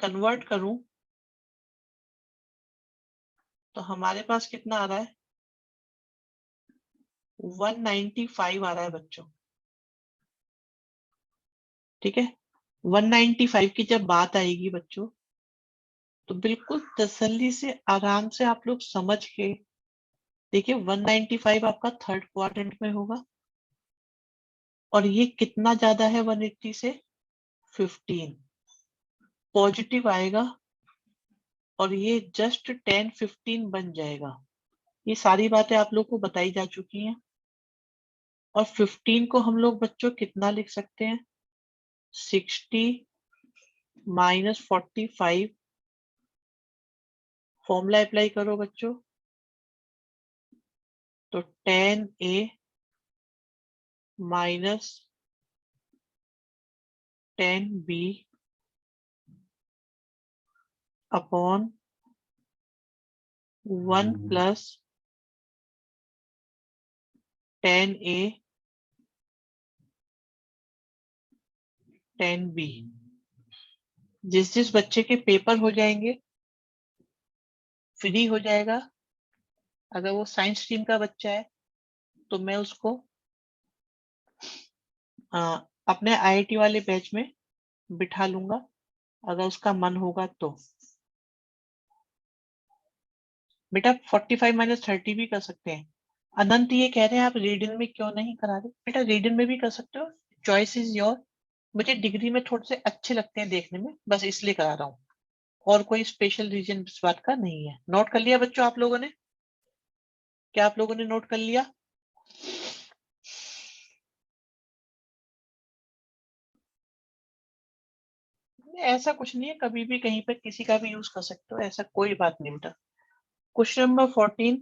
Convert करूं तो हमारे पास कितना आ रहा है, 195 आ रहा है बच्चों। ठीक है, 195 की जब बात आएगी बच्चों, तो बिल्कुल तसल्ली से आराम से आप लोग समझ के देखिए, 195 आपका थर्ड क्वाड्रेंट में होगा, और ये कितना ज्यादा है 180 से, 15 पॉजिटिव आएगा, और ये जस्ट 10-15 बन जाएगा। ये सारी बातें आप लोग को बताई जा चुकी हैं। और 15 को हम लोग बच्चों कितना लिख सकते हैं, 60 माइनस 45, फॉर्मूला अप्लाई करो बच्चों, तो 10A minus 10B upon 1 plus 10A 10B। जिस जिस बच्चे के पेपर हो जाएंगे, फ्री हो जाएगा, अगर वो साइंस स्ट्रीम का बच्चा है तो मैं उसको अपने आईआईटी वाले बैच में बिठा लूंगा, अगर उसका मन होगा तो। बेटा 45 माइनस 30 भी कर सकते हैं। अनंत ये कह रहे हैं आप रीडिंग में क्यों नहीं करा रहे, बेटा रीडिंग में भी कर सकते हो, चॉइस इज योर। मुझे डिग्री में थोड़े से अच्छे लगते हैं देखने में, बस इसलिए करा रहा हूँ, और कोई स्पेशल रीजन इस बात का नहीं है। नोट कर लिया बच्चों आप लोगों ने? क्या आप लोगों ने नोट कर लिया? ऐसा कुछ नहीं है, कभी भी कहीं पे किसी का भी यूज कर सकते हो, ऐसा कोई बात नहीं बेटा। क्वेश्चन नंबर 14,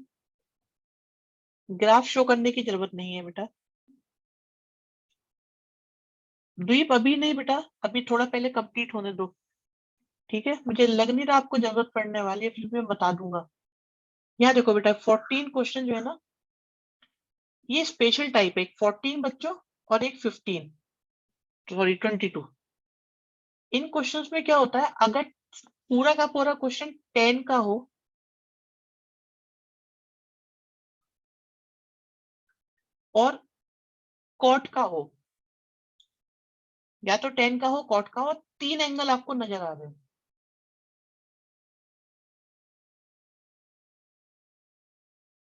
ग्राफ शो करने की जरूरत नहीं है बेटा। द्वीप अभी नहीं बेटा, अभी थोड़ा पहले कंप्लीट होने दो। ठीक है, मुझे लग नहीं रहा आपको जरूरत पड़ने वाली है, फिर भी मैं बता दूंगा। यहाँ देखो बेटा, 14 क्वेश्चन जो है ना, ये स्पेशल टाइप है, एक 14 बच्चों और एक 15, सॉरी 22। इन क्वेश्चंस में क्या होता है, अगर पूरा का पूरा क्वेश्चन 10 का हो और कॉट का हो, या तो 10 का हो, कॉट का हो, 3 एंगल आपको नजर आ रहे हो,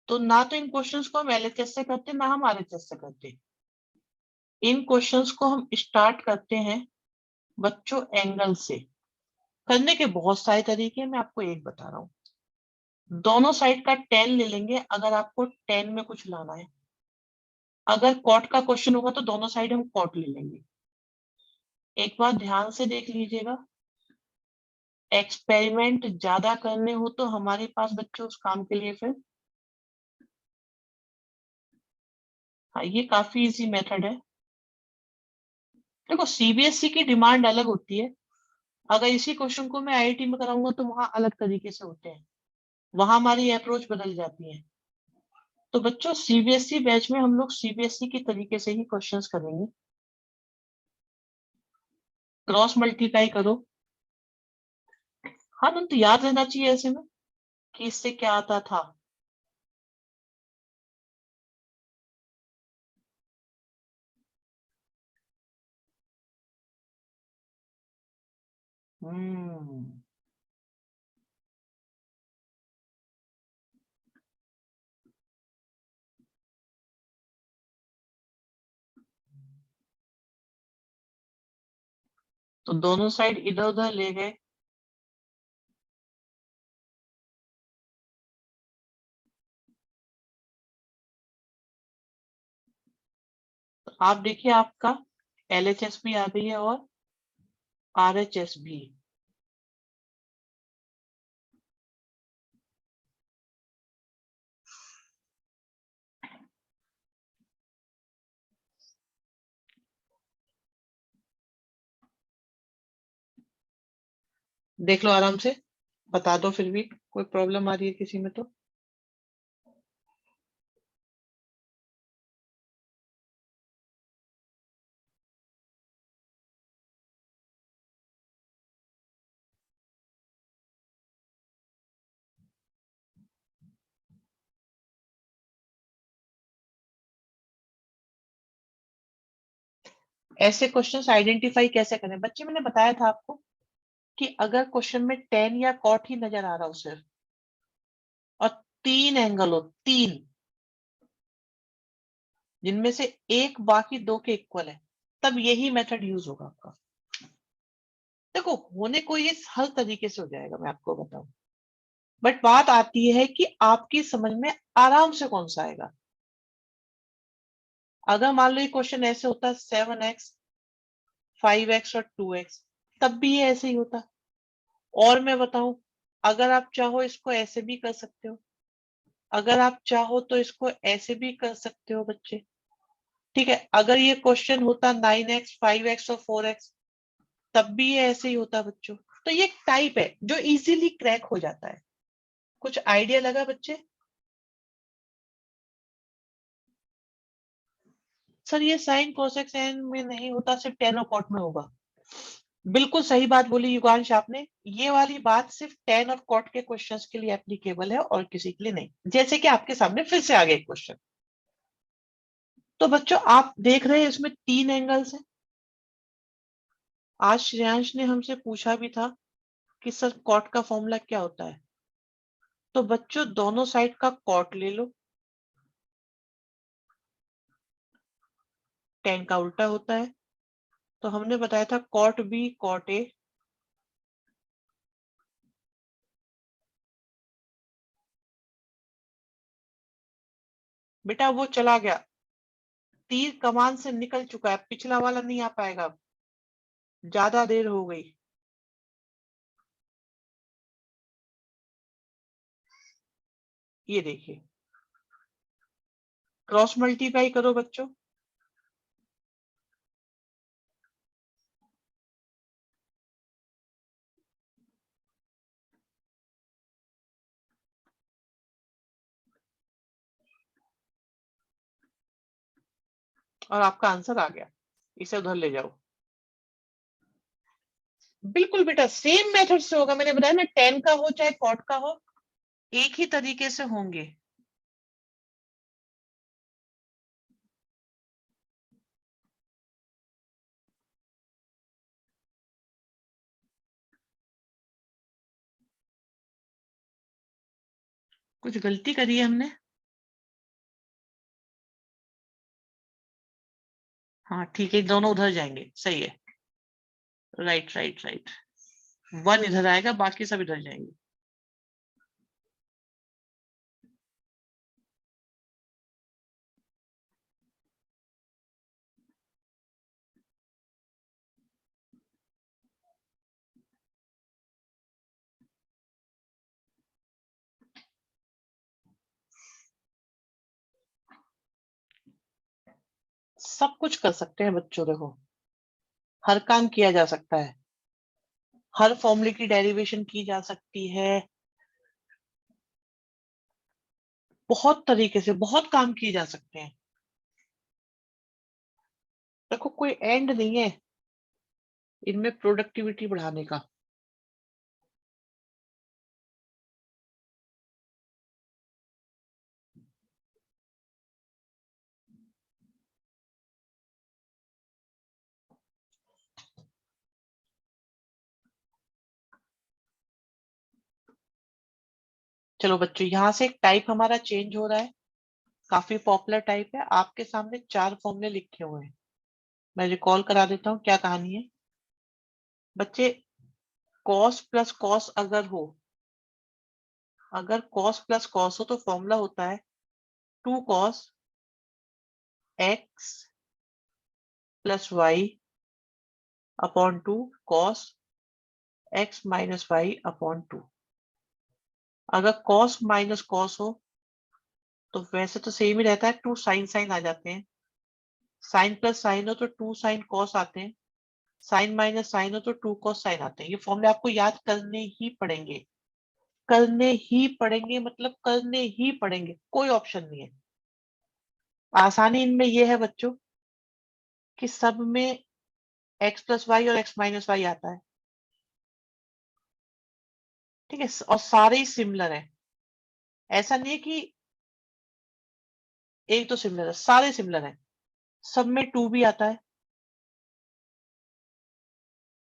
तो ना तो इन क्वेश्चंस को हम एलएचएस से करते, ना हम आरएचएस से करते। इन क्वेश्चंस को हम स्टार्ट करते हैं बच्चों एंगल से। करने के बहुत सारे तरीके हैं, मैं आपको एक बता रहा हूँ। दोनों साइड का 10 ले लेंगे अगर आपको 10 में कुछ लाना है। अगर कॉट का क्वेश्चन होगा तो दोनों साइड हम कॉट ले लेंगे। एक बार ध्यान से देख लीजिएगा, एक्सपेरिमेंट ज्यादा करने हो तो हमारे पास बच्चों उस काम के लिए फिर, हाँ ये काफी इजी मेथड है। देखो सीबीएसई की डिमांड अलग होती है, अगर इसी क्वेश्चन को मैं आईआईटी में कराऊंगा तो वहां अलग तरीके से होते हैं, वहां हमारी अप्रोच बदल जाती है। तो बच्चों सीबीएसई बैच में हम लोग सीबीएसई की तरीके से ही क्वेश्चंस करेंगे। क्रॉस मल्टीप्लाई करो, हाँ तो याद रहना चाहिए ऐसे में कि इससे क्या आता था। हम्म तो दोनों साइड इधर उधर ले गए, तो आप देखिए आपका एलएचएस भी आ गई है और आरएचएस भी। देख लो आराम से, बता दो फिर भी कोई प्रॉब्लम आ रही है किसी में तो। ऐसे क्वेश्चंस आइडेंटिफाई कैसे करें बच्चे? मैंने बताया था आपको कि अगर क्वेश्चन में tan या cot ही नजर आ रहा हो सिर्फ, और 3 एंगल हो, 3, जिनमें से एक बाकी 2 के इक्वल है, तब यही मेथड यूज होगा आपका। देखो होने को ये हर तरीके से हो जाएगा, मैं आपको बताऊं, बट बात आती है कि आपकी समझ में आराम से कौन सा आएगा। अगर मान लो ये क्वेश्चन ऐसे होता 7x 5x और 2x, तब भी ये ऐसे ही होता। और मैं बताऊं, अगर आप चाहो इसको ऐसे भी कर सकते हो, अगर आप चाहो तो इसको ऐसे भी कर सकते हो बच्चे। ठीक है, अगर ये क्वेश्चन होता 9x 5x और 4x, तब भी ये ऐसे ही होता बच्चों। तो ये एक टाइप है जो इजीली क्रैक हो जाता है। कुछ आइडिया लगा बच्चे? सर ये साइन कोसेक साइन में नहीं होता, सिर्फ टेन और कॉट में होगा। बिल्कुल सही बात बोली युगांश आपने। ये वाली बात सिर्फ टेन और कॉट के क्वेश्चंस के लिए एप्लीकेबल है और किसी के लिए नहीं। जैसे कि आपके सामने फिर से आ गया क्वेश्चन। तो बच्चों आप देख रहे हैं इसमें 3 एंगल्स हैं। आज श्रेयांश ने हमसे पूछा भी था कि सर कॉट का फॉर्मूला क्या होता है। तो बच्चों दोनों साइड का कॉट ले लो, टेन का उल्टा होता है। तो हमने बताया था कॉट बी कॉट ए, बेटा वो चला गया, तीर कमान से निकल चुका है, पिछला वाला नहीं आ पाएगा, ज्यादा देर हो गई। ये देखिए, क्रॉस मल्टीप्लाई करो बच्चों। और आपका आंसर आ गया। इसे उधर ले जाओ। बिल्कुल बेटा सेम मेथड से होगा, मैंने बताया ना, टेन का हो चाहे कॉट का हो, एक ही तरीके से होंगे। कुछ गलती करी है हमने? हाँ ठीक है, दोनों उधर जाएंगे, सही है। राइट राइट राइट, 1 इधर आएगा, बाकी सब इधर जाएंगे। सब कुछ कर सकते हैं बच्चों, देखो हर काम किया जा सकता है, हर फॉर्मूले की डेरिवेशन की जा सकती है, बहुत तरीके से बहुत काम किए जा सकते हैं। देखो कोई एंड नहीं है इनमें प्रोडक्टिविटी बढ़ाने का। चलो बच्चों, यहाँ से एक टाइप हमारा चेंज हो रहा है, काफी पॉपुलर टाइप है। आपके सामने 4 फॉर्मूले लिखे हुए हैं, मैं रिकॉल करा देता हूँ क्या कहानी है। बच्चे कॉस प्लस कॉस अगर हो, अगर कॉस प्लस कॉस हो तो फॉर्मूला होता है 2 cos x plus y upon 2 cos x minus y upon 2। अगर कॉस माइनस कॉस हो तो वैसे तो सेम ही रहता है, 2 साइन साइन आ जाते हैं, साइन प्लस साइन हो तो 2 साइन कॉस आते हैं, साइन माइनस साइन हो तो 2 कॉस साइन आते हैं। ये फॉर्मूले आपको याद करने ही पड़ेंगे, करने ही पड़ेंगे, मतलब करने ही पड़ेंगे, कोई ऑप्शन नहीं है। आसानी इनमें यह है बच्चों कि सब में एक्स प्लस वाई और एक्स माइनस वाई आता है, ठीक है, और सारे ही सिमिलर है। ऐसा नहीं है कि एक तो सिमिलर है, सारे सिमिलर है। सब में 2 भी आता है,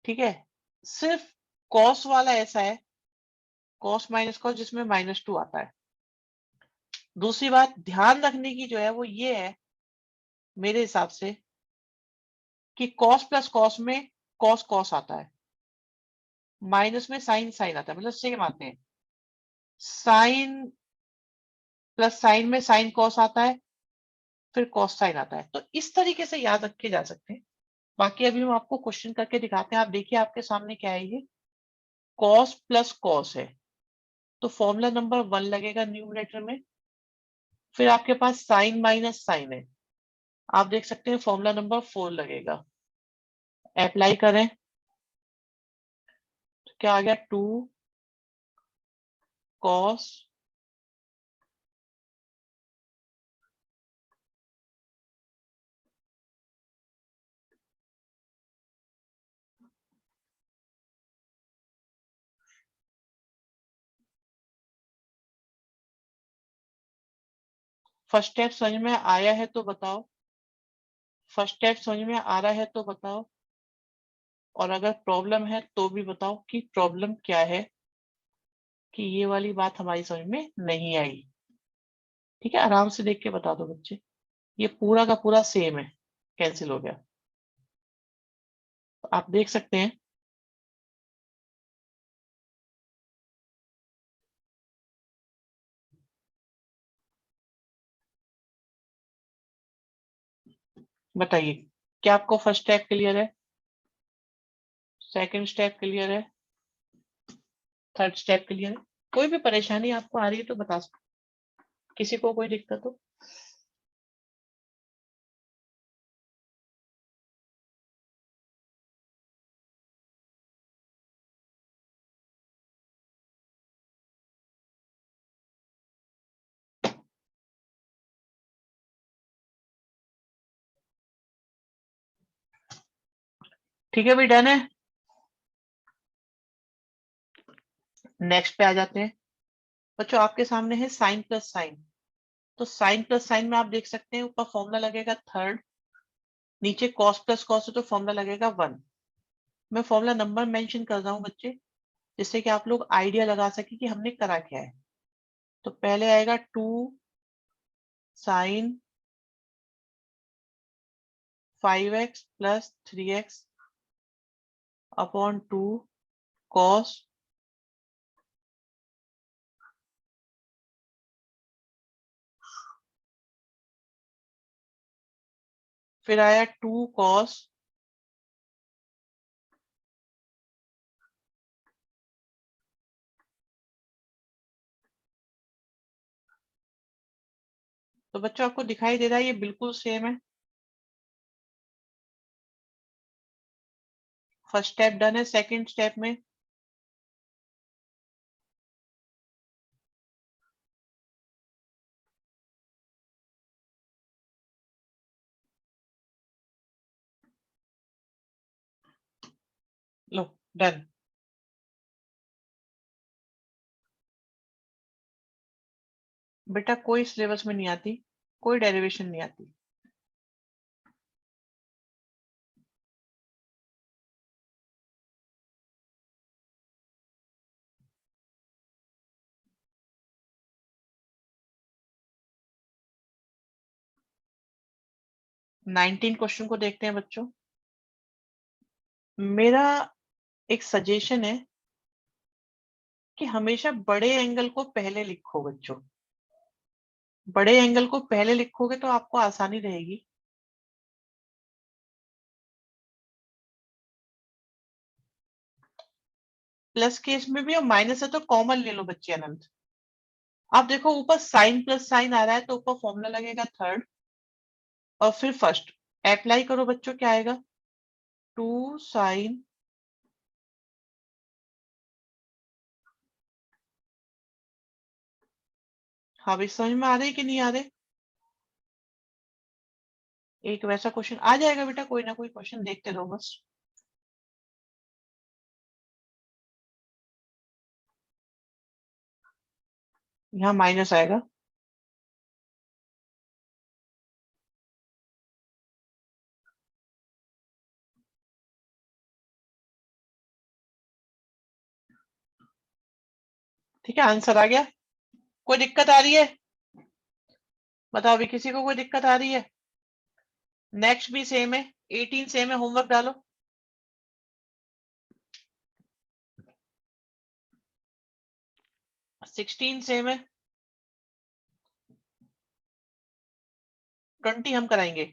ठीक है, सिर्फ कॉस वाला ऐसा है, कॉस माइनस कॉस, जिसमें -2 आता है। दूसरी बात ध्यान रखने की जो है वो ये है मेरे हिसाब से कि कॉस प्लस कॉस में कॉस कॉस आता है, माइनस में साइन साइन आता है, मतलब सेम आते हैं। साइन प्लस साइन में साइन कॉस आता है, फिर कॉस साइन आता है। तो इस तरीके से याद रखे जा सकते हैं। बाकी अभी हम आपको क्वेश्चन करके दिखाते हैं। आप देखिए आपके सामने क्या है, ये कॉस प्लस कॉस है, तो फॉर्मूला नंबर 1 लगेगा न्यूमरेटर में। फिर आपके पास साइन माइनस साइन है, आप देख सकते हैं फॉर्मूला नंबर 4 लगेगा। अप्लाई करें तो क्या आ गया, 2 कॉस फर्स्ट स्टेप समझ में आया है तो बताओ, फर्स्ट स्टेप समझ में आ रहा है तो बताओ, और अगर प्रॉब्लम है तो भी बताओ कि प्रॉब्लम क्या है, कि ये वाली बात हमारी समझ में नहीं आई। ठीक है, आराम से देख के बता दो बच्चे। ये पूरा का पूरा सेम है, कैंसिल हो गया, तो आप देख सकते हैं। बताइए, क्या आपको फर्स्ट स्टेप क्लियर है, सेकंड स्टेप क्लियर है, थर्ड स्टेप क्लियर है? कोई भी परेशानी आपको आ रही है तो बता सकते, किसी को कोई दिक्कत हो? ठीक है, भी डन है। नेक्स्ट पे आ जाते हैं बच्चों। आपके सामने है साइन प्लस साइन, तो साइन प्लस साइन में आप देख सकते हैं ऊपर फॉर्मूला लगेगा थर्ड, नीचे कॉस प्लस कॉस है तो फॉर्मूला लगेगा 1। मैं फॉर्मूला नंबर मेंशन कर रहा हूँ बच्चे, जिससे कि आप लोग आइडिया लगा सके कि हमने करा क्या है। तो पहले आएगा 2 sign 5x plus 3x upon 2 cos फिर आया 2 कॉस तो बच्चों आपको दिखाई दे रहा है ये बिल्कुल सेम है। फर्स्ट स्टेप डन है, सेकंड स्टेप में लो डन। बेटा कोई सिलेबस में नहीं आती, कोई डेरिवेशन नहीं आती। नाइनटीन क्वेश्चन को देखते हैं बच्चों। मेरा एक सजेशन है कि हमेशा बड़े एंगल को पहले लिखो बच्चों। बड़े एंगल को पहले लिखोगे तो आपको आसानी रहेगी। प्लस केस में भी और माइनस है तो कॉमन ले लो बच्चे अनंत। आप देखो ऊपर साइन प्लस साइन आ रहा है तो ऊपर फॉर्मूला लगेगा थर्ड और फिर फर्स्ट। अप्लाई करो बच्चों, क्या आएगा, 2 साइन हाँ भी समझ में आ रहे कि नहीं आ रहे? एक वैसा क्वेश्चन आ जाएगा बेटा, कोई ना कोई क्वेश्चन देखते रहो बस। यहाँ माइनस आएगा, ठीक है, आंसर आ गया। कोई दिक्कत आ रही है? बताओ अभी किसी को कोई दिक्कत आ रही है? नेक्स्ट भी सेम है, 18 सेम है, होमवर्क डालो। 16 सेम है, 20 हम कराएंगे।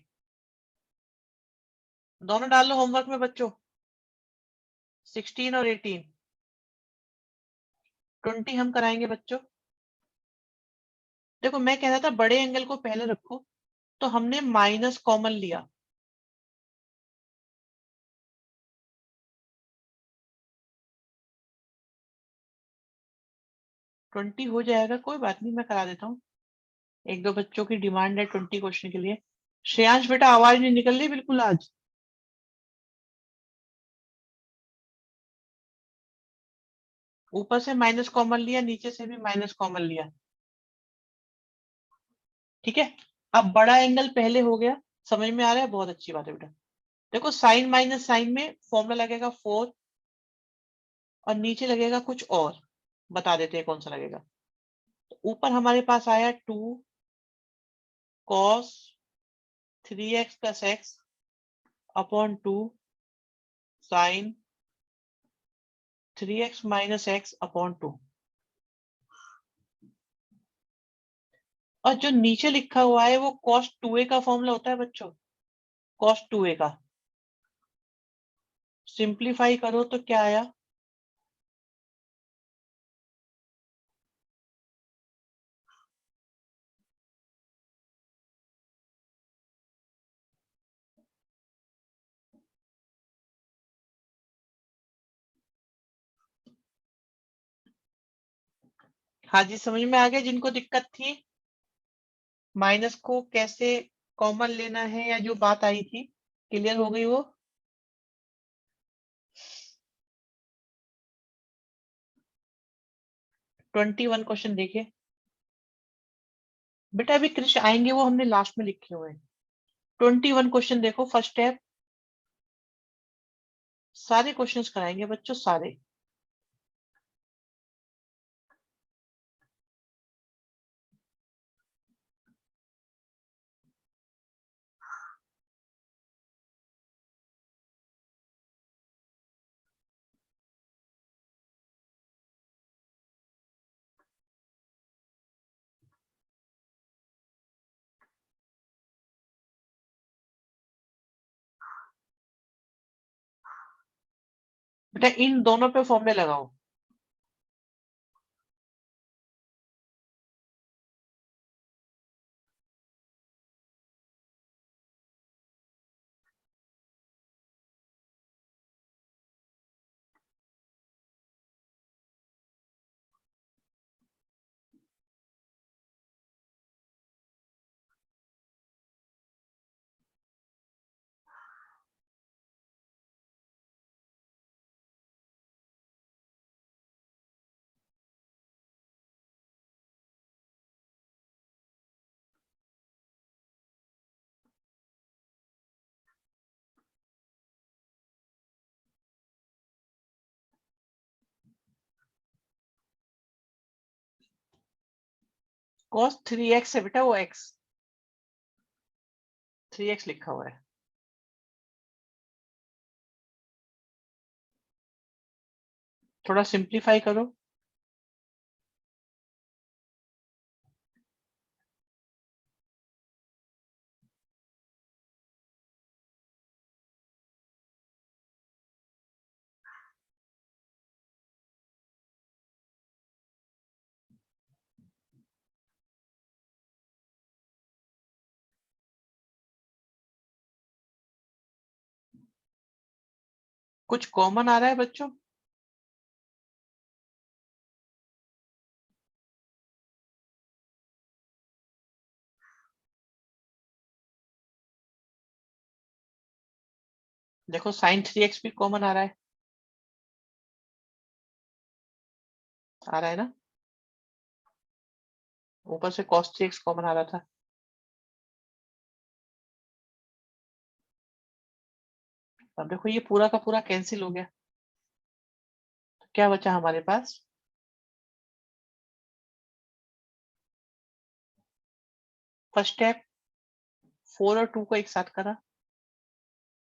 दोनों डाल लो होमवर्क में बच्चों, 16 और 18। 20 हम कराएंगे बच्चों। देखो मैं कह रहा था बड़े एंगल को पहले रखो, तो हमने माइनस कॉमन लिया। ट्वेंटी हो जाएगा, कोई बात नहीं, मैं करा देता हूँ। एक दो बच्चों की डिमांड है 20 क्वेश्चन के लिए। श्रेयांश बेटा आवाज नहीं निकल रही बिल्कुल आज। ऊपर से माइनस कॉमन लिया, नीचे से भी माइनस कॉमन लिया। ठीक है, अब बड़ा एंगल पहले हो गया, समझ में आ रहा है, बहुत अच्छी बात है बेटा। देखो साइन माइनस साइन में फॉर्मूला लगेगा 4, और नीचे लगेगा कुछ और, बता देते हैं कौन सा लगेगा। तो ऊपर हमारे पास आया 2 cos 3x plus x upon 2 sine 3x minus x upon 2। और जो नीचे लिखा हुआ है वो cos 2a का फॉर्मूला होता है बच्चों, cos 2a का। सिंप्लीफाई करो तो क्या आया? हाँ जी, समझ में आ गया जिनको दिक्कत थी, माइनस को कैसे कॉमन लेना है, या जो बात आई थी क्लियर हो गई वो। 21 क्वेश्चन देखिए बेटा, अभी कृष्ण आएंगे, वो हमने लास्ट में लिखे हुए हैं। 21 क्वेश्चन देखो, फर्स्ट स्टेप, सारे क्वेश्चंस कराएंगे बच्चों, सारे। बेटा इन दोनों पे फॉर्मूले लगाओ। cos 3x है बेटा, वो x 3x लिखा हुआ है। थोड़ा सिंप्लीफाई करो। कुछ कॉमन आ रहा है बच्चों? देखो साइन 3x भी कॉमन आ रहा है, आ रहा है ना, ऊपर से cos 3x कॉमन आ रहा था। अब देखो ये पूरा का पूरा कैंसिल हो गया, तो क्या बचा हमारे पास? फर्स्ट स्टेप 4 और 2 को एक साथ करा,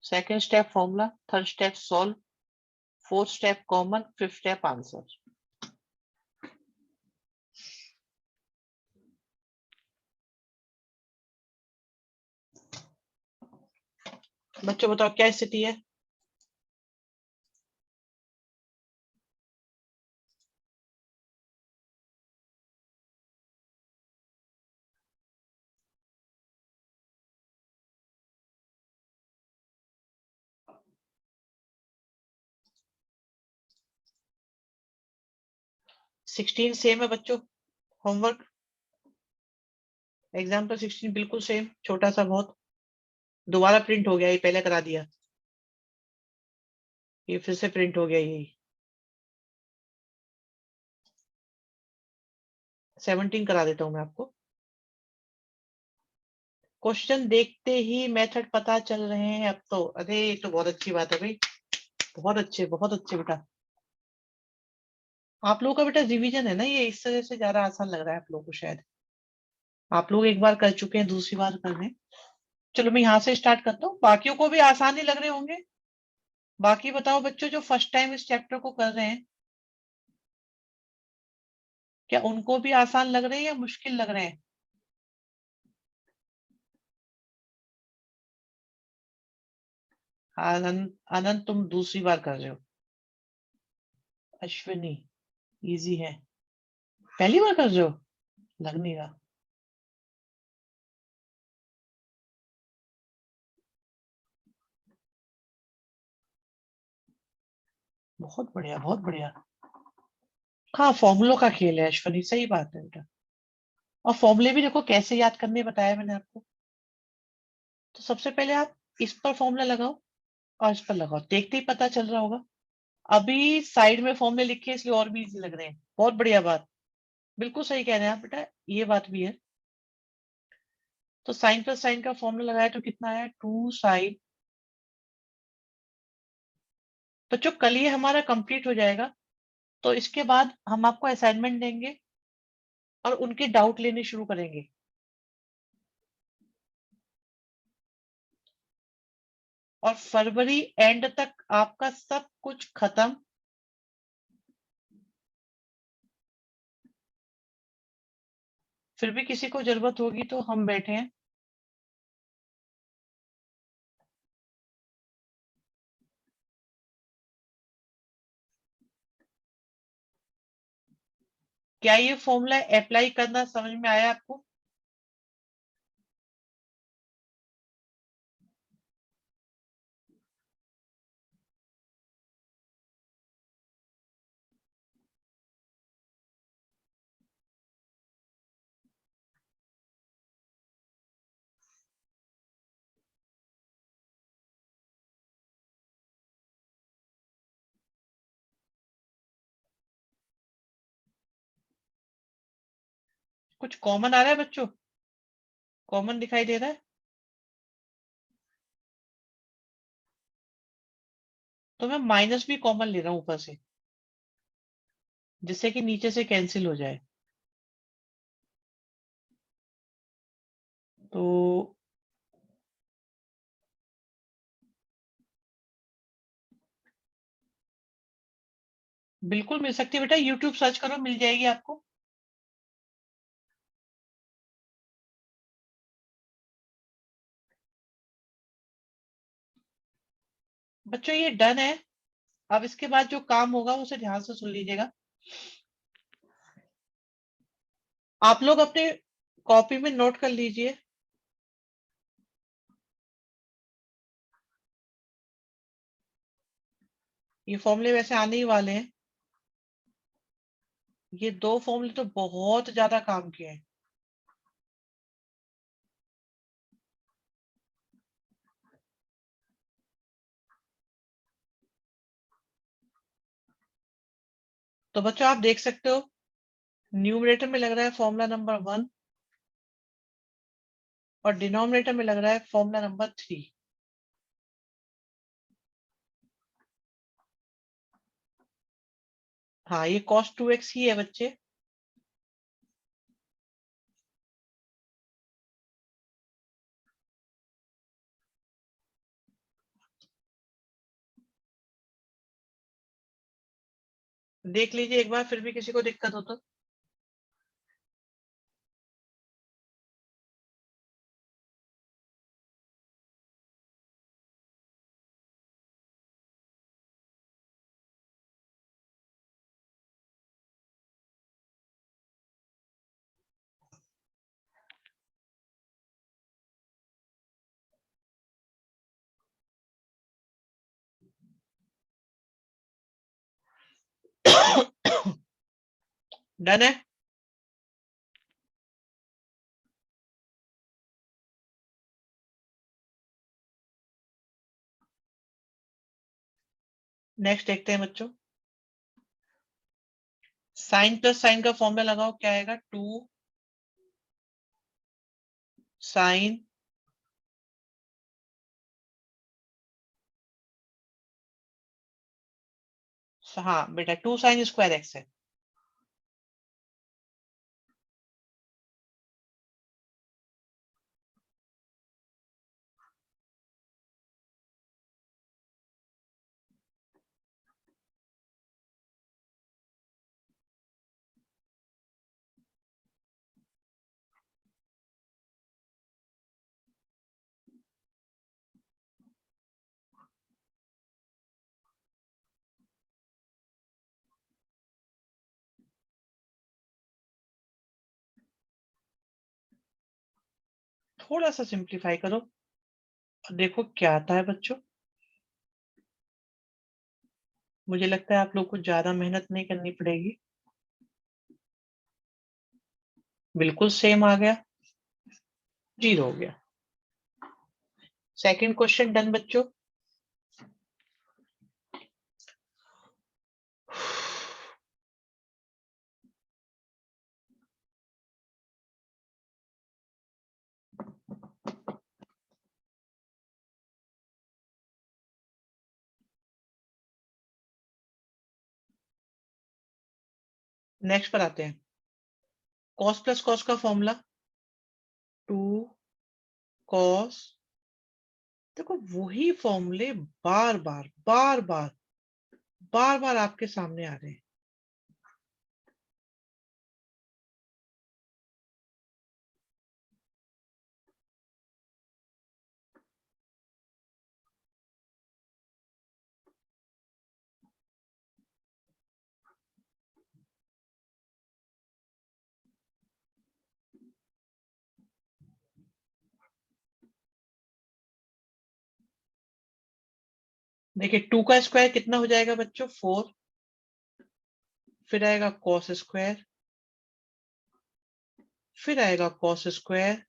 second step formula, third step solve, fourth step common, fifth step answer. बच्चों बताओ क्या स्थिति है? सिक्सटीन सेम है बच्चों, होमवर्क एग्जाम्पल 16 बिल्कुल सेम, छोटा सा बहुत, दोबारा प्रिंट हो गया, ये पहले करा दिया, ये फिर से प्रिंट हो गया, यही 17 करा देता हूं मैं आपको। क्वेश्चन देखते ही मेथड पता चल रहे हैं अब तो, अरे ये तो बहुत अच्छी बात है भाई, बहुत अच्छे बेटा। आप लोगों का बेटा रिवीजन है ना ये, इस तरह से ज्यादा आसान लग रहा है आप लोगों को शायद, आप लोग एक बार कर चुके हैं, दूसरी बार कर रहे हैं। चलो मैं यहाँ से स्टार्ट करता हूँ, बाकियों को भी आसान ही लग रहे होंगे। बाकी बताओ बच्चों जो फर्स्ट टाइम इस चैप्टर को कर रहे हैं, क्या उनको भी आसान लग रहे हैं या मुश्किल लग रहे हैं? आनंद, आनंद तुम दूसरी बार कर रहे हो। अश्विनी इजी है, पहली बार कर रहे हो, लग नहीं रहा। बहुत बढ़िया बहुत बढ़िया। हाँ फॉर्मूलों का खेल है अश्विनी, सही बात है बेटा। और फॉर्मूले भी देखो कैसे याद करने बताया मैंने आपको। तो सबसे पहले आप इस पर फॉर्मूला लगाओ और इस पर लगाओ, देखते ही पता चल रहा होगा। अभी साइड में फॉर्मूले लिखे इसलिए और भी इजी लग रहे हैं, बहुत बढ़िया बात, बिल्कुल सही कह रहे हैं आप बेटा, ये बात भी है। तो साइन प्लस साइन का फॉर्मूला लगाया तो कितना आया, 2 साइन। बच्चों कल ये हमारा कंप्लीट हो जाएगा, तो इसके बाद हम आपको असाइनमेंट देंगे और उनके डाउट लेने शुरू करेंगे। और फरवरी एंड तक आपका सब कुछ खत्म। फिर भी किसी को जरूरत होगी तो हम बैठे हैं। क्या ये फॉर्मूला अप्लाई करना समझ में आया आपको? कुछ कॉमन आ रहा है बच्चों, कॉमन दिखाई दे रहा है? तो मैं माइनस भी कॉमन ले रहा हूं ऊपर से, जिससे कि नीचे से कैंसिल हो जाए। तो बिल्कुल मिल सकती है बेटा, यूट्यूब सर्च करो मिल जाएगी आपको। बच्चों ये डन है, अब इसके बाद जो काम होगा उसे ध्यान से सुन लीजिएगा। आप लोग अपने कॉपी में नोट कर लीजिए। ये फॉर्मूले वैसे आने ही वाले हैं, ये 2 फॉर्मूले तो बहुत ज्यादा काम किए हैं। तो बच्चों आप देख सकते हो, न्यूमरेटर में लग रहा है फॉर्मूला नंबर 1 और डिनोमिनेटर में लग रहा है फॉर्मूला नंबर 3। हाँ ये cos 2x ही है बच्चे। देख लीजिए एक बार, फिर भी किसी को दिक्कत हो तो। डन है। नेक्स्ट देखते हैं बच्चों। साइन प्लस साइन का फॉर्मूला लगाओ, क्या आएगा? 2 साइन हाँ बेटा 2 साइन स्क्वायर एक्स है। थोड़ा सा सिंप्लीफाई करो, देखो क्या आता है बच्चों। मुझे लगता है आप लोग को ज्यादा मेहनत नहीं करनी पड़ेगी। बिल्कुल सेम आ गया, 0 हो गया। सेकंड क्वेश्चन डन बच्चों। नेक्स्ट पर आते हैं। कॉस प्लस कॉस का फॉर्मूला 2 कॉस। देखो वही फॉर्मूले बार बार बार बार बार बार आपके सामने आ रहे हैं। देखिए 2 का स्क्वायर कितना हो जाएगा बच्चों? 4। फिर आएगा कॉस स्क्वायर, फिर आएगा कॉस स्क्वायर,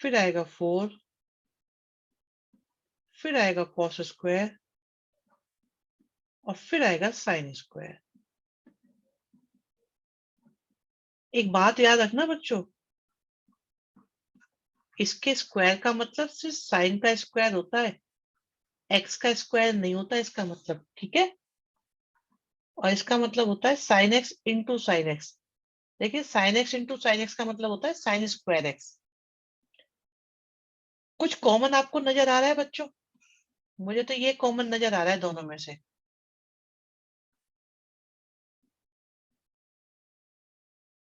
फिर आएगा 4, फिर आएगा कॉस स्क्वायर और फिर आएगा साइन स्क्वायर। एक बात याद रखना बच्चों, इसके स्क्वायर का मतलब सिर्फ साइन का स्क्वायर होता है, एक्स का स्क्वायर नहीं होता इसका मतलब, ठीक है? और इसका मतलब होता है sine X into sine X. देखिए sine X into sine X का मतलब होता है साइन स्क्वायर एक्स। कुछ कॉमन आपको नजर आ रहा है बच्चों? मुझे तो ये कॉमन नजर आ रहा है दोनों में से।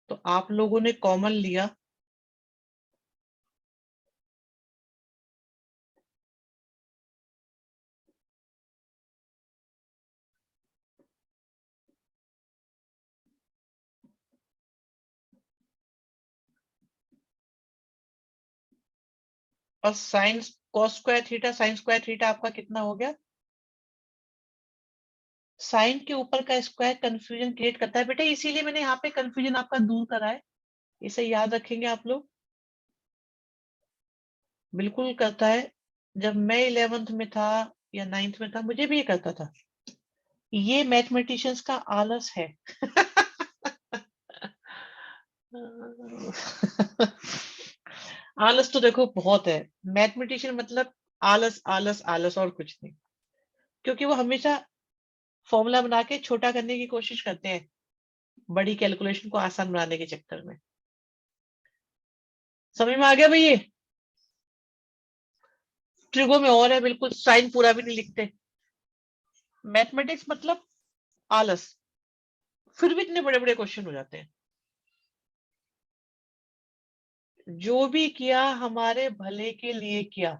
तो आप लोगों ने कॉमन लिया, और sine cos square theta sine square theta आपका कितना हो गया? साइन के ऊपर का स्क्वायर कंफ्यूजन क्रिएट करता है बेटा, इसीलिए मैंने यहाँ पे कंफ्यूजन आपका दूर करा है। इसे याद रखेंगे आप लोग। बिल्कुल करता है। जब मैं 11th में था या 9th में था, मुझे भी ये करता था। ये मैथमेटिशियंस का आलस है। आलस तो देखो बहुत है। मैथमेटिशियन मतलब आलस आलस आलस और कुछ नहीं। क्योंकि वो हमेशा फॉर्मूला बना के छोटा करने की कोशिश करते हैं, बड़ी कैलकुलेशन को आसान बनाने के चक्कर में। समझ में आ गया भाई? ये ट्रिगो में और है, बिल्कुल साइन पूरा भी नहीं लिखते। मैथमेटिक्स मतलब आलस, फिर भी इतने बड़े बड़े क्वेश्चन हो जाते हैं। जो भी किया हमारे भले के लिए किया।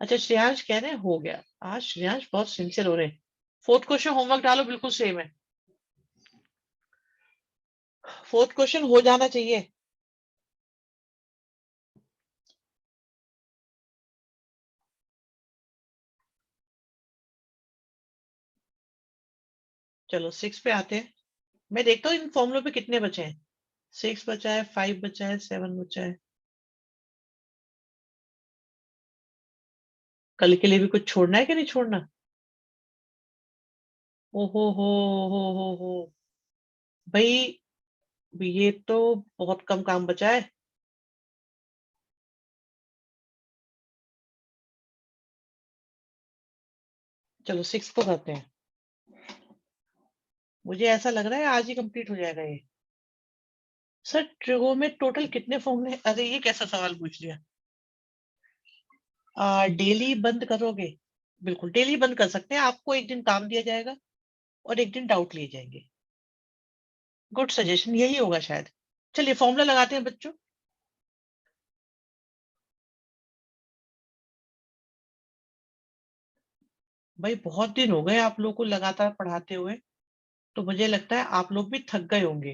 अच्छा श्रेयांश कह रहे हैं हो गया। आज श्रेयांश बहुत सिंसियर हो रहे हैं। फोर्थ क्वेश्चन होमवर्क डालो, बिल्कुल सेम है। फोर्थ क्वेश्चन हो जाना चाहिए। चलो 6 पे आते हैं। मैं देखता हूँ इन फॉर्मुलों पे कितने बचे हैं। 6 बचा है, 5 बचा है, 7 बचा है। कल के लिए भी कुछ छोड़ना है कि नहीं छोड़ना? ओहो हो भाई, ये तो बहुत कम काम बचा है। चलो 6 को करते हैं। मुझे ऐसा लग रहा है आज ही कंप्लीट हो जाएगा ये। सर ट्रिगो में टोटल कितने फॉर्मूले? अरे ये कैसा सवाल पूछ लिया। डेली बंद करोगे? बिल्कुल डेली बंद कर सकते हैं। आपको एक दिन काम दिया जाएगा और एक दिन डाउट लिए जाएंगे। गुड सजेशन, यही होगा शायद। चलिए फॉर्मूला लगाते हैं बच्चों। भाई बहुत दिन हो गए आप लोग को लगातार पढ़ाते हुए, तो मुझे लगता है आप लोग भी थक गए होंगे।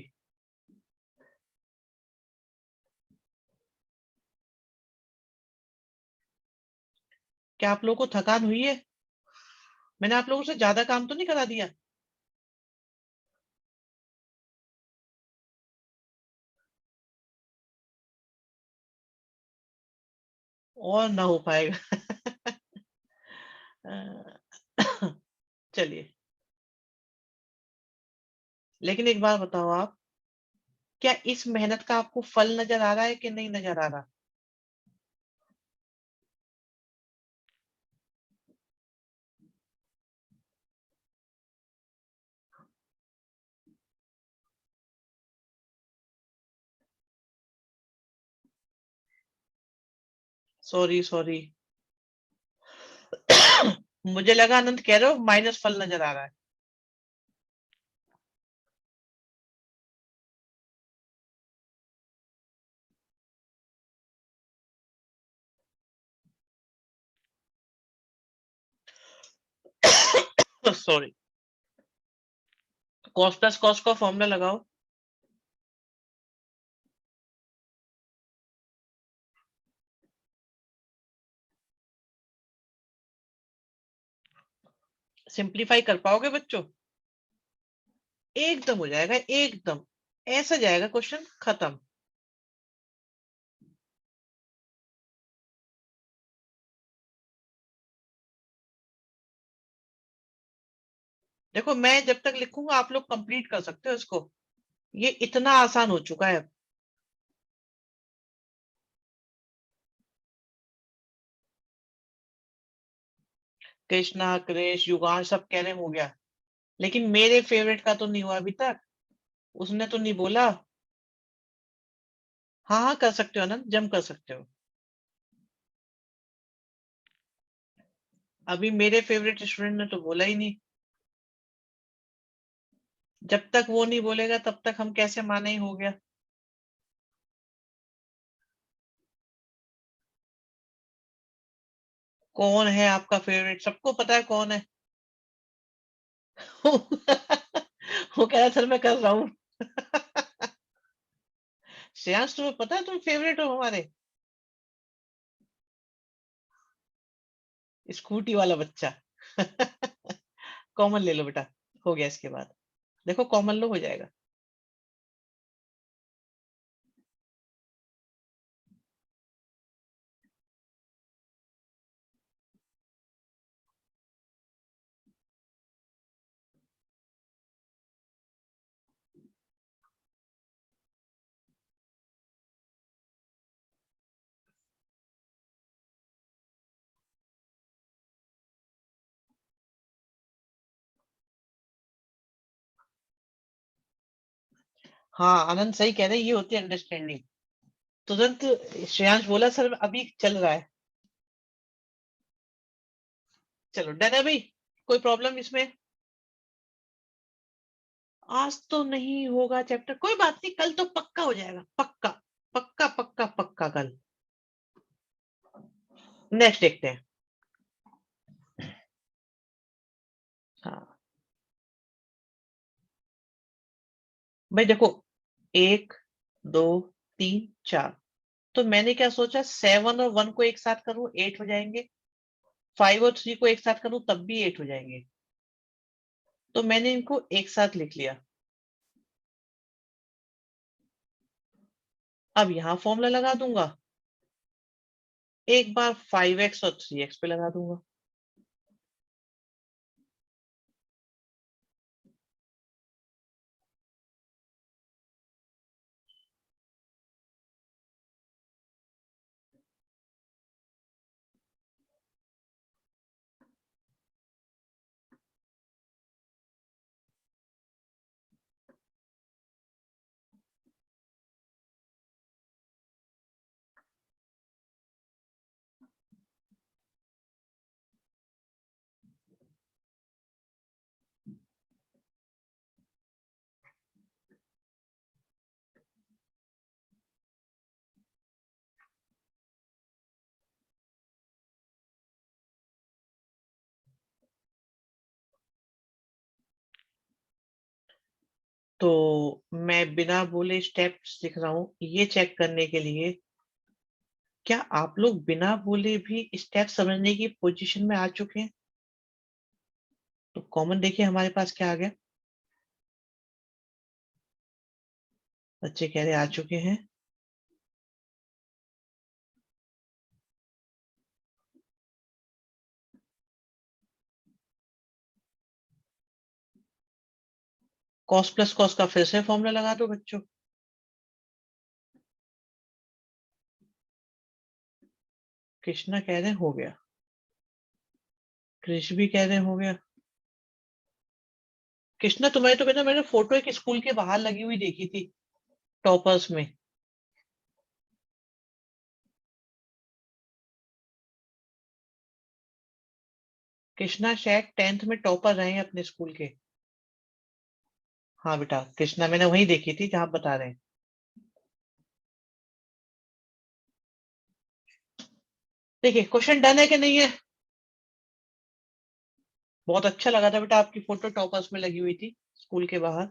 क्या आप लोगों को थकान हुई है? मैंने आप लोगों से ज्यादा काम तो नहीं करा दिया? और ना हो पाएगा। चलिए, लेकिन एक बार बताओ आप, क्या इस मेहनत का आपको फल नजर आ रहा है कि नहीं नजर आ रहा? Sorry sorry. मुझे लगा आनंद कह रहे हो माइनस फल नजर आ रहा है। सॉरी। कॉस प्लस कॉस का फॉर्मूला लगाओ। सिंप्लीफाई कर पाओगे बच्चों? एकदम हो जाएगा, एकदम ऐसा जाएगा क्वेश्चन खत्म। देखो मैं जब तक लिखूंगा आप लोग कंप्लीट कर सकते हो इसको। ये इतना आसान हो चुका है अब। कृष्णा क्रेश युगान सब कह रहे हैं हो गया, लेकिन मेरे फेवरेट का तो नहीं हुआ अभी तक। उसने तो नहीं बोला। हाँ हाँ कर सकते हो आनंद, जम कर सकते हो। अभी मेरे फेवरेट स्टूडेंट ने तो बोला ही नहीं। जब तक वो नहीं बोलेगा तब तक हम कैसे माने ही हो गया। कौन है आपका फेवरेट? सबको पता है कौन है। वो कह रहा सर मैं कर रहा हूँ। श्रेयांश तुम्हें पता है तुम फेवरेट हो हमारे? स्कूटी वाला बच्चा। कॉमन ले लो बेटा। हो गया इसके बाद। देखो कॉमन लो, हो जाएगा। हाँ आनंद सही कह रहे हैं, ये होती है अंडरस्टैंडिंग। तुरंत श्रेयांश बोला सर अभी चल रहा है। चलो डन है भाई, कोई प्रॉब्लम इसमें? आज तो नहीं होगा चैप्टर, कोई बात नहीं, कल तो पक्का हो जाएगा, पक्का पक्का पक्का पक्का कल। नेक्स्ट देखते हैं। हाँ भाई देखो, 1 2 3 4, तो मैंने क्या सोचा, 7 और 1 को एक साथ करूं 8 हो जाएंगे, 5 और 3 को एक साथ करूं तब भी 8 हो जाएंगे, तो मैंने इनको एक साथ लिख लिया। अब यहां फॉर्मूला लगा दूंगा, एक बार 5x और 3x पे लगा दूंगा। तो मैं बिना बोले स्टेप्स लिख रहा हूं, ये चेक करने के लिए क्या आप लोग बिना बोले भी स्टेप समझने की पोजीशन में आ चुके हैं। तो कॉमन देखिए हमारे पास क्या आ गया, बच्चे कह रहे आ चुके हैं। कॉस प्लस कॉस का फिर से फॉर्मूला लगा दो बच्चों। कृष्णा कह रहे हैं हो गया, कृष भी कह रहे हैं हो गया। कृष्णा तुम्हारी तो कहना, मैंने फोटो एक स्कूल के बाहर लगी हुई देखी थी, टॉपर्स में। कृष्णा शायद 10th में टॉपर रहे हैं अपने स्कूल के। हाँ बेटा कृष्णा मैंने वही देखी थी जहां आप बता रहे हैं। देखिए क्वेश्चन डन है कि नहीं है। बहुत अच्छा लगा था बेटा, आपकी फोटो टॉपर्स में लगी हुई थी स्कूल के बाहर।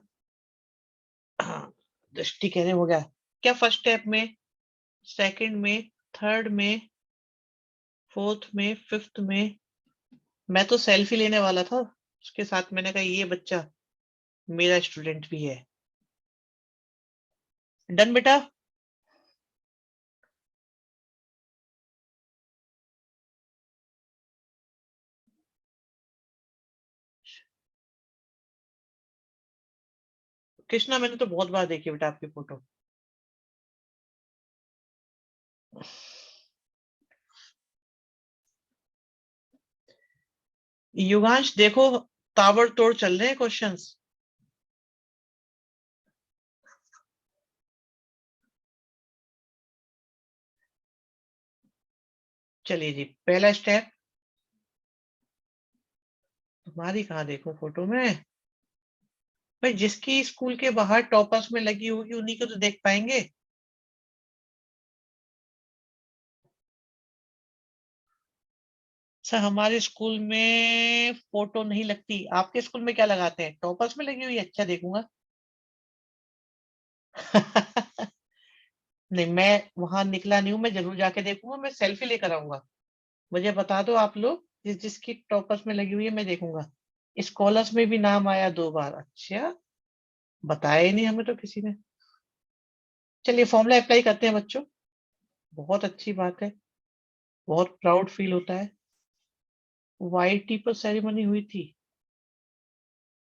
हाँ, दृष्टि कह रहे हो गया। क्या फर्स्ट स्टेप में, सेकंड में, थर्ड में, फोर्थ में, फिफ्थ में। मैं तो सेल्फी लेने वाला था उसके साथ, मैंने कहा ये बच्चा मेरा स्टूडेंट भी है। डन बेटा। कृष्णा मैंने तो बहुत बार देखी बेटा आपकी फोटो। युगांश देखो, ताबड़तोड़ चल रहे हैं क्वेश्चंस। चलिए जी, पहला स्टेप। तुम्हारी कहाँ देखो फोटो में भाई, जिसकी स्कूल के बाहर टॉपर्स में लगी होगी उन्हीं को तो देख पाएंगे। सर हमारे स्कूल में फोटो नहीं लगती, आपके स्कूल में क्या लगाते हैं, टॉपर्स में लगी हुई है? अच्छा देखूंगा। नहीं मैं वहां निकला नहीं हूं, मैं जरूर जाके देखूंगा, मैं सेल्फी लेकर आऊंगा। मुझे बता दो आप लोग, जिसकी टॉपर्स में लगी हुई है मैं देखूंगा। स्कॉलर्स में भी नाम आया 2 बार, अच्छा बताया ही नहीं हमें तो किसी ने। चलिए फॉर्मूला अप्लाई करते हैं बच्चों, बहुत अच्छी बात है, बहुत प्राउड फील होता है। वाईटी पर सेरेमनी हुई थी,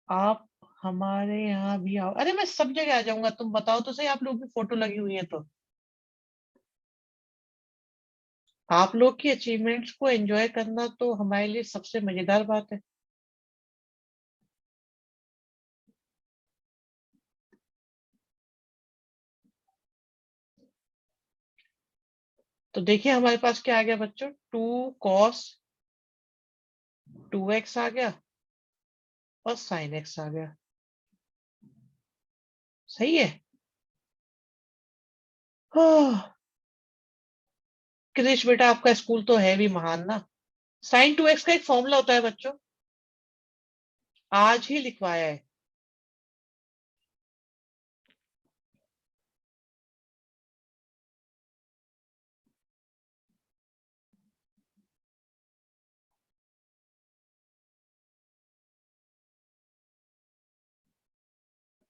आप हमारे यहाँ भी आओ। अरे मैं सब जगह आ जाऊंगा, तुम बताओ तो सही, आप लोग की फोटो लगी हुई है तो। आप लोग की अचीवमेंट्स को एंजॉय करना तो हमारे लिए सबसे मजेदार बात है। तो देखिए हमारे पास क्या आ गया बच्चों, 2 cos 2x आ गया और sin x आ गया। सही है। क्रिश बेटा आपका स्कूल तो है भी महान ना। साइन 2x का एक फॉर्मूला होता है बच्चों, आज ही लिखवाया है।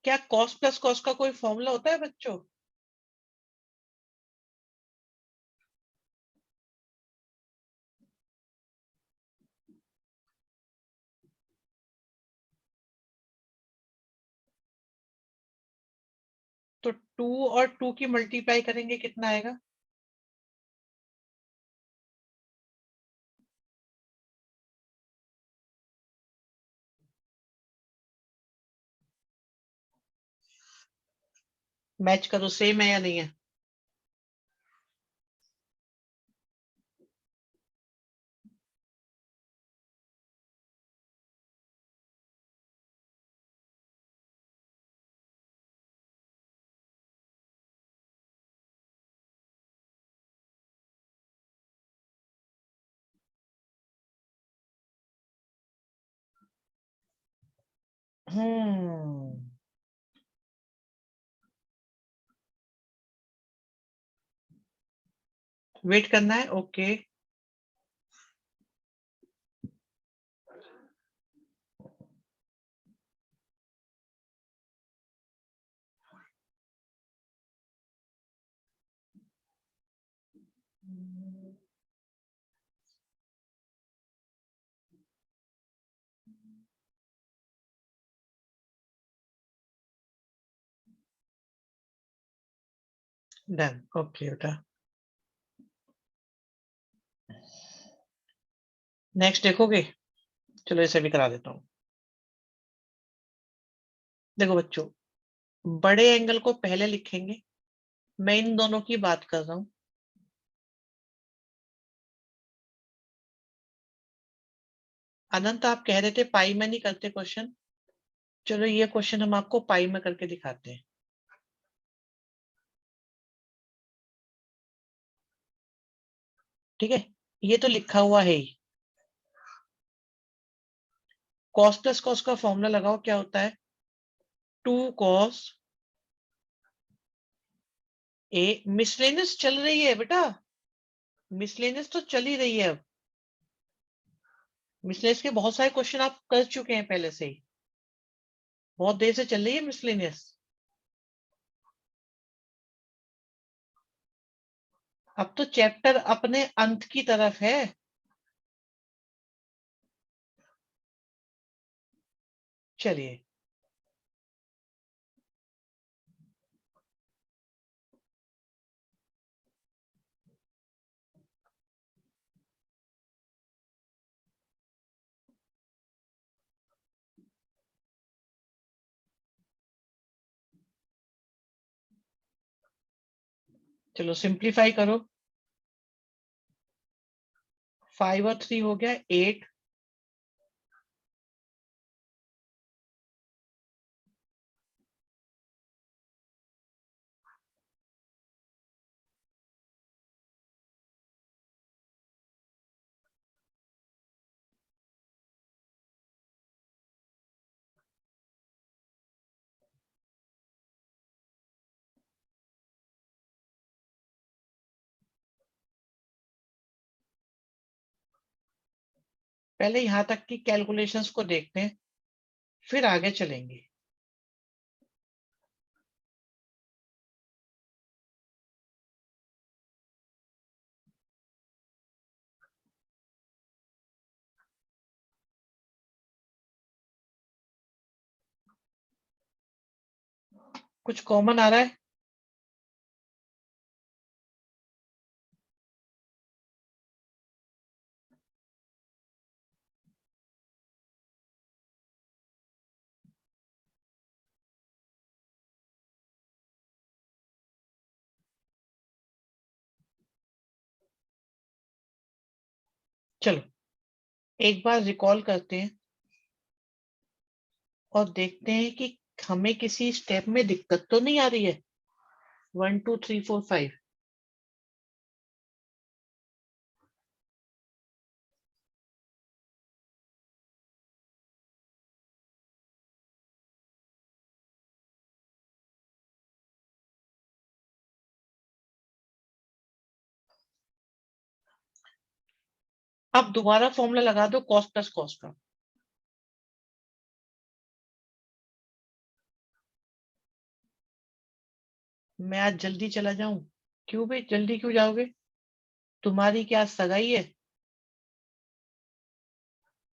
क्या कॉस प्लस कॉस का कोई फॉर्मूला होता है बच्चों? तो 2 और 2 की मल्टीप्लाई करेंगे कितना आएगा? मैच करो, सेम है या नहीं है? हम्म, वेट करना है, ओके। डन, ओके बेटा। नेक्स्ट देखोगे? चलो इसे भी करा देता हूँ। देखो बच्चों, बड़े एंगल को पहले लिखेंगे, मैं इन दोनों की बात कर रहा हूं। अनंत आप कह रहे थे पाई में नहीं करते क्वेश्चन, चलो ये क्वेश्चन हम आपको पाई में करके दिखाते हैं। ठीक है, ये तो लिखा हुआ है ही। कॉस प्लस कॉस का फॉर्मूला लगाओ, क्या होता है? 2 cos ए। मिसलेनियस चल रही है बेटा, मिसलेनियस तो चल ही रही है अब। मिसलेनियस के बहुत सारे क्वेश्चन आप कर चुके हैं पहले से ही, बहुत देर से चल रही है मिसलेनियस। अब तो चैप्टर अपने अंत की तरफ है। चलिए, चलो सिंप्लीफाई करो। 5 और 3 हो गया 8। पहले यहां तक की कैलकुलेशंस को देखते हैं, फिर आगे चलेंगे। कुछ कॉमन आ रहा है? चलो एक बार रिकॉल करते हैं और देखते हैं कि हमें किसी स्टेप में दिक्कत तो नहीं आ रही है? 1 2 3 4 5 अब दोबारा फॉर्मूला लगा दो कॉस प्लस कॉस का। मैं आज जल्दी चला जाऊं? क्यों भाई जल्दी क्यों जाओगे? तुम्हारी क्या सगाई है?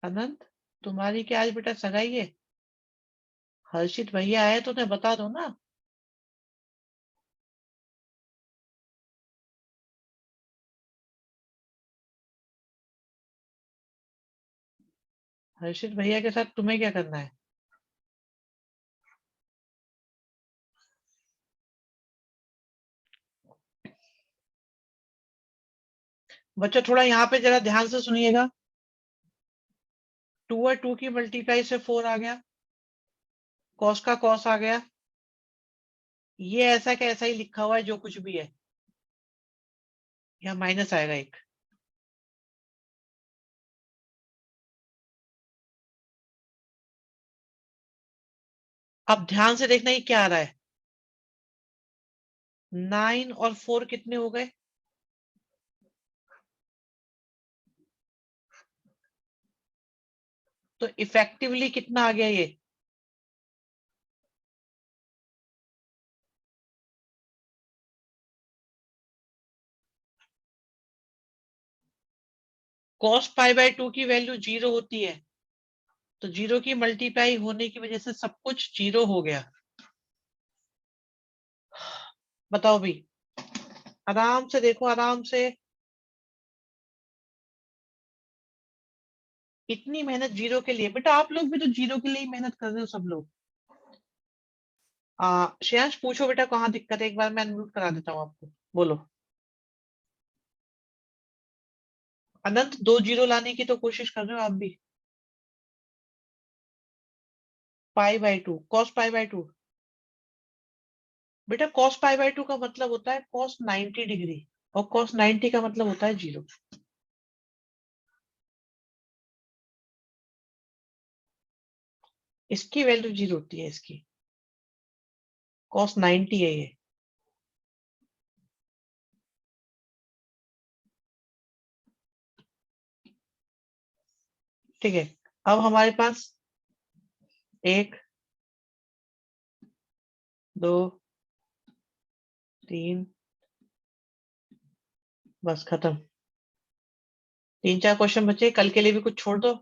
अनंत, तुम्हारी क्या आज बेटा सगाई है? हर्षित भैया आए तो उन्हें बता दो ना। हर्षित भैया के साथ तुम्हें क्या करना है? बच्चों थोड़ा यहाँ पे जरा ध्यान से सुनिएगा। 2 और 2 की मल्टीप्लाई से 4 आ गया, कॉस का कॉस आ गया। ये ऐसा का ऐसा ही लिखा हुआ है जो कुछ भी है, यहाँ माइनस आएगा एक। अब ध्यान से देखना ये क्या आ रहा है। 9 और 4 कितने हो गए? तो इफेक्टिवली कितना आ गया ये? cos पाई बाय 2 की वैल्यू 0 होती है, तो 0 की मल्टीप्लाई होने की वजह से सब कुछ 0 हो गया। बताओ भाई, आराम से देखो, आराम से। इतनी मेहनत 0 के लिए? बेटा आप लोग भी तो 0 के लिए ही मेहनत कर रहे हो सब लोग। श्रेयांश पूछो बेटा कहाँ दिक्कत है, एक बार मैं अनम्यूट करा देता हूँ आपको। बोलो। अनंत 2 0 लाने की तो कोशिश कर रहे हो आप भी। Pi by 2, cos pi by 2। बेटा कॉस पाई बाय 2 का मतलब होता है कॉस 90 डिग्री, और कॉस 90 का मतलब होता है 0। इसकी वैल्यू 0 होती है, इसकी कॉस 90 है ये। ठीक है, अब हमारे पास 1 2 3, बस खत्म। 3 4 क्वेश्चन बचे, कल के लिए भी कुछ छोड़ दो।